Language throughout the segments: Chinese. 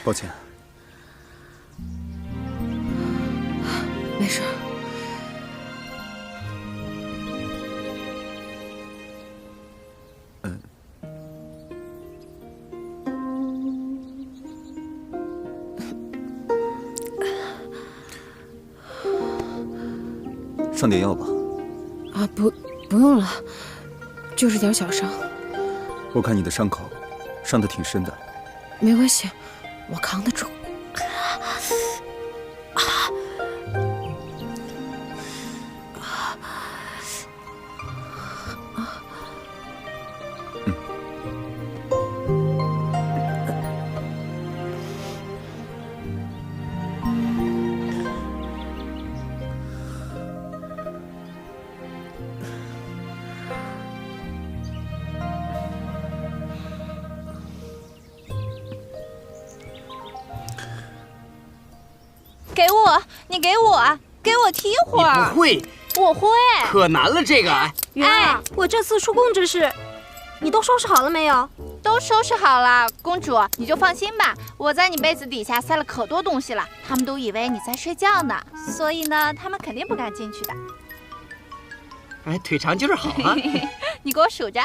抱歉。没事。上点药吧。啊，不用了，就是点小伤。我看你的伤口伤得挺深的。没关系，我扛得住。给我，你给我，给我踢会儿。你不会？我会。可难了这个。云儿，我这次出宫之事，你都收拾好了没有？都收拾好了，公主你就放心吧。我在你被子底下塞了可多东西了，他们都以为你在睡觉呢，所以呢，他们肯定不敢进去的。哎，腿长劲儿好啊！你给我数着。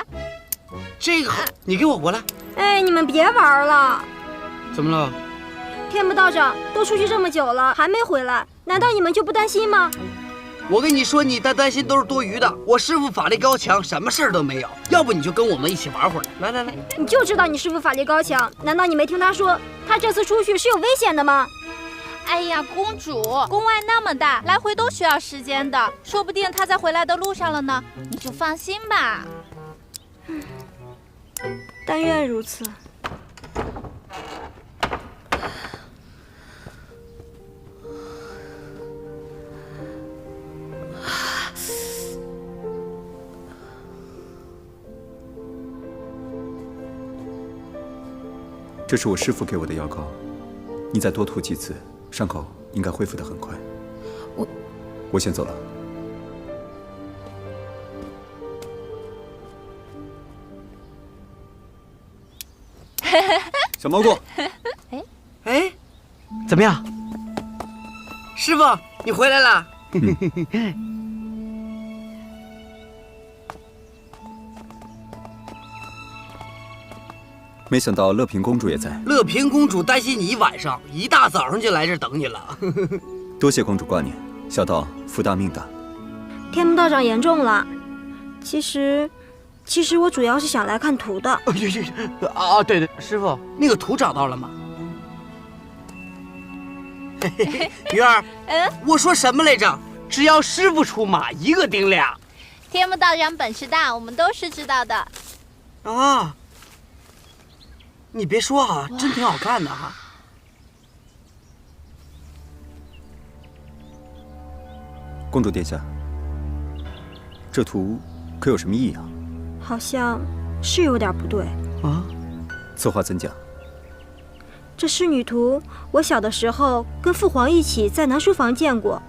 这个好，你给我过来。哎，你们别玩了。怎么了？天目道长都出去这么久了，还没回来，难道你们就不担心吗？我跟你说，你担心都是多余的。我师傅法力高强，什么事儿都没有。要不你就跟我们一起玩会儿。来来来，你就知道你师傅法力高强，难道你没听他说，他这次出去是有危险的吗？哎呀，公主，宫外那么大，来回都需要时间的，说不定他在回来的路上了呢。你就放心吧。但愿如此。这是我师父给我的药膏，你再多涂几次，伤口应该恢复得很快。我先走了。小蘑菇，哎，怎么样？师傅，你回来了。没想到乐平公主也在。乐平公主担心你一晚上，一大早上就来这儿等你了。多谢公主挂念，小道福大命大。天目道长言重了。其实我主要是想来看图的。啊，对对，师傅，那个图找到了吗？鱼儿，我说什么来着？只要师傅出马，一个顶俩。天目道长本事大，我们都是知道的。啊，你别说啊，真挺好看的哈。公主殿下，这图可有什么异样？好像是有点不对啊。此话怎讲？这仕女图，我小的时候跟父皇一起在南书房见过。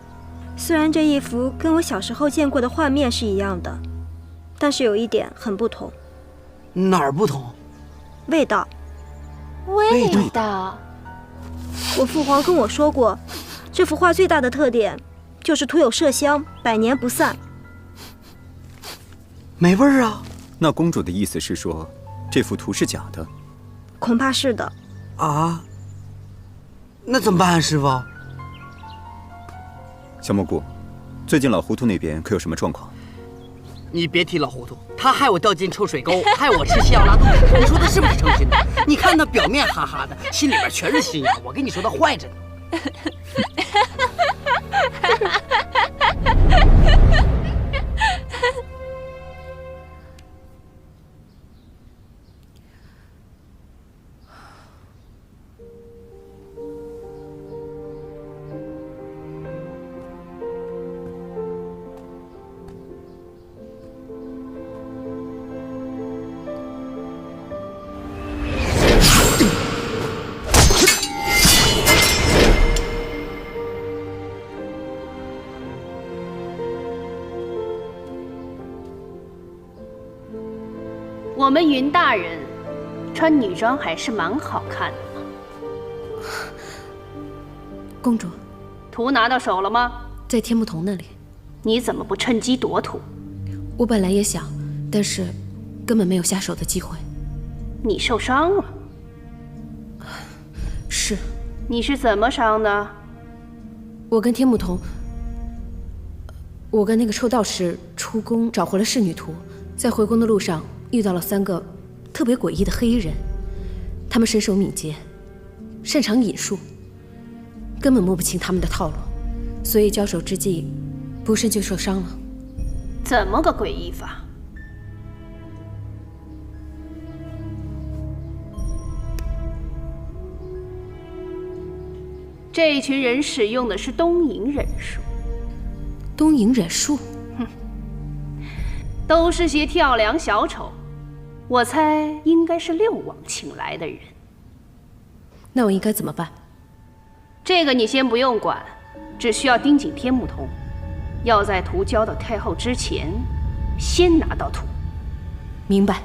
虽然这一幅跟我小时候见过的画面是一样的，但是有一点很不同。哪儿不同？味道。味道。我父皇跟我说过，这幅画最大的特点就是涂有麝香，百年不散。没味儿啊。那公主的意思是说，这幅图是假的？恐怕是的。啊？那怎么办啊，师傅？小蘑菇，最近老糊涂那边可有什么状况？你别提老糊涂，他害我掉进臭水沟，害我吃西药拉肚子。你说他是不是诚心的？你看他表面哈哈的，心里边全是心眼。我跟你说，他坏着呢。我们云大人穿女装还是蛮好看的嘛。公主，图拿到手了吗？在天木童那里。你怎么不趁机夺图？我本来也想，但是根本没有下手的机会。你受伤了？是。你是怎么伤的？我跟天木童，我跟那个臭道士出宫找回了仕女图，在回宫的路上遇到了3个特别诡异的黑衣人，他们身手敏捷，擅长引术，根本摸不清他们的套路，所以交手之际，不慎就受伤了。怎么个诡异法？这一群人使用的是东瀛忍术。东瀛忍术？哼，都是些跳梁小丑，我猜应该是六王请来的人。那我应该怎么办？这个你先不用管，只需要盯紧天木童，要在图交到太后之前，先拿到图。明白。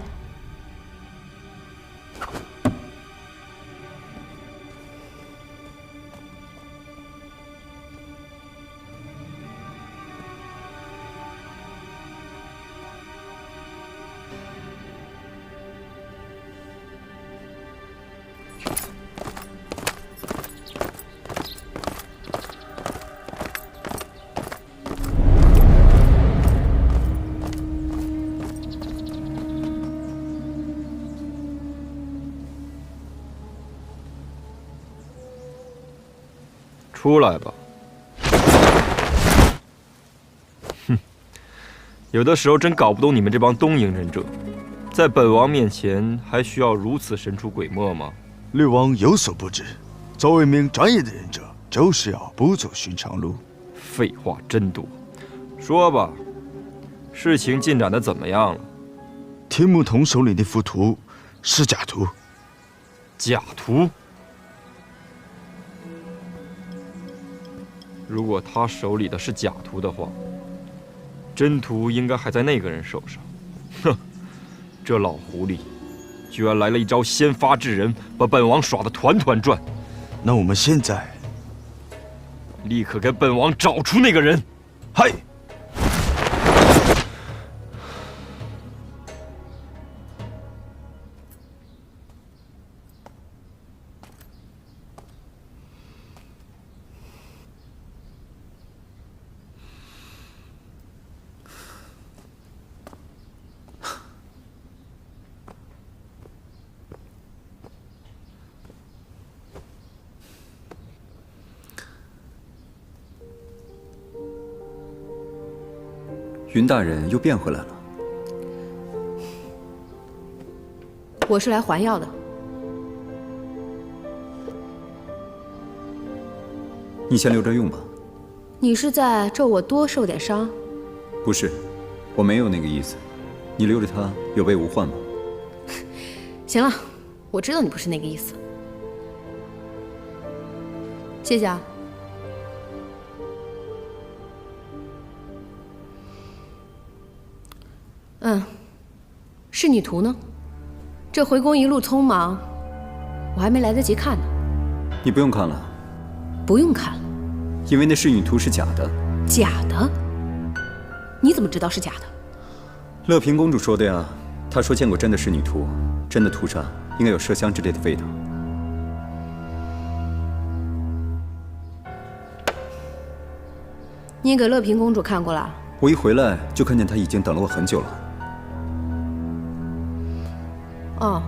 出来吧。哼，有的时候真搞不懂你们这帮东瀛忍者，在本王面前还需要如此神出鬼没吗？六王有所不知，作为一名专业的忍者，就是要不走寻常路。废话真多，说吧，事情进展的怎么样了？天木童手里那幅图是假图。假图？如果他手里的是假图的话，真图应该还在那个人手上。哼，这老狐狸居然来了一招先发制人，把本王耍得团团转。那我们现在立刻给本王找出那个人。嗨！云大人又变回来了。我是来还药的。你先留着用吧。你是在咒我多受点伤？不是，我没有那个意思。你留着它有备无患吗？行了，我知道你不是那个意思。谢谢啊。仕女图呢？这回宫一路匆忙，我还没来得及看呢。你不用看了。不用看了，因为那仕女图是假的。假的？你怎么知道是假的？乐平公主说的呀，她说见过真的仕女图，真的图上应该有麝香之类的味道。你也给乐平公主看过了？我一回来就看见她已经等了我很久了。哦，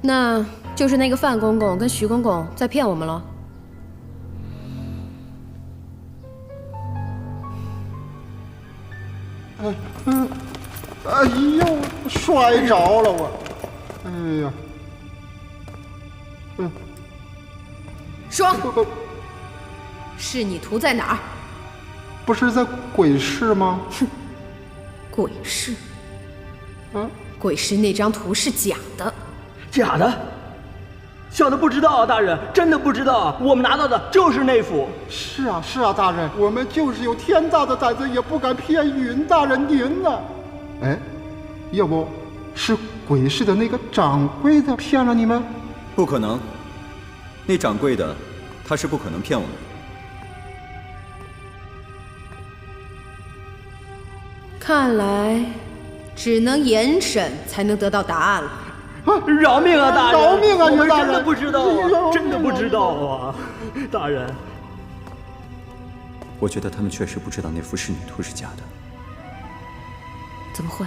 那就是那个范公公跟徐公公在骗我们了。哎呦，摔着了我！哎呀，说，仕女图在哪儿？不是在鬼市吗？哼，鬼市。鬼市那张图是假的。假的？小的不知道啊，大人，真的不知道啊。我们拿到的就是那幅。是啊，是啊，大人，我们就是有天大的胆子，也不敢骗云大人您呢。哎，要不是鬼市的那个掌柜的骗了你们？不可能，那掌柜的他是不可能骗我们的。看来只能严审才能得到答案了。饶命啊，大人！饶命啊，我们大人！真的不知道啊，真的不知道啊，大人。我觉得他们确实不知道那幅仕女图是假的。怎么会？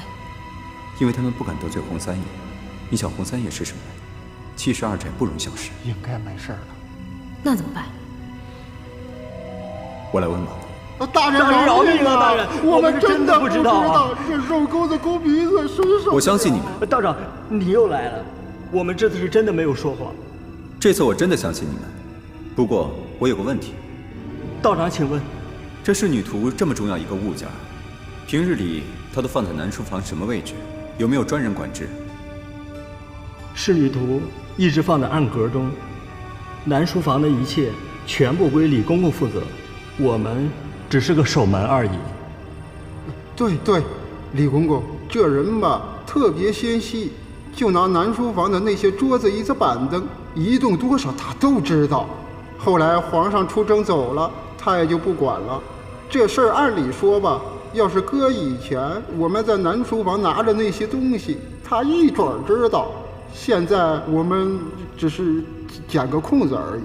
因为他们不敢得罪洪三爷。你想，洪三爷是什么人？72寨不容小视。应该没事了。那怎么办？我来问吧。大人饶命啊！大人，我们真的不知道啊！这肉钩子勾鼻子，伸手。我相信你们。道长，你又来了。我们这次是真的没有说谎。这次我真的相信你们。不过我有个问题。道长，请问，这仕女图这么重要一个物件，平日里它都放在南书房什么位置？有没有专人管制？仕女图一直放在暗格中，南书房的一切全部归李公公负责，我们只是个守门而已。对，李公公这人吧特别纤细，就拿南书房的那些桌子、椅子、板凳移动多少他都知道。后来皇上出征走了，他也就不管了。这事儿按理说吧，要是搁以前，我们在南书房拿着那些东西，他一准儿知道。现在我们只是捡个空子而已。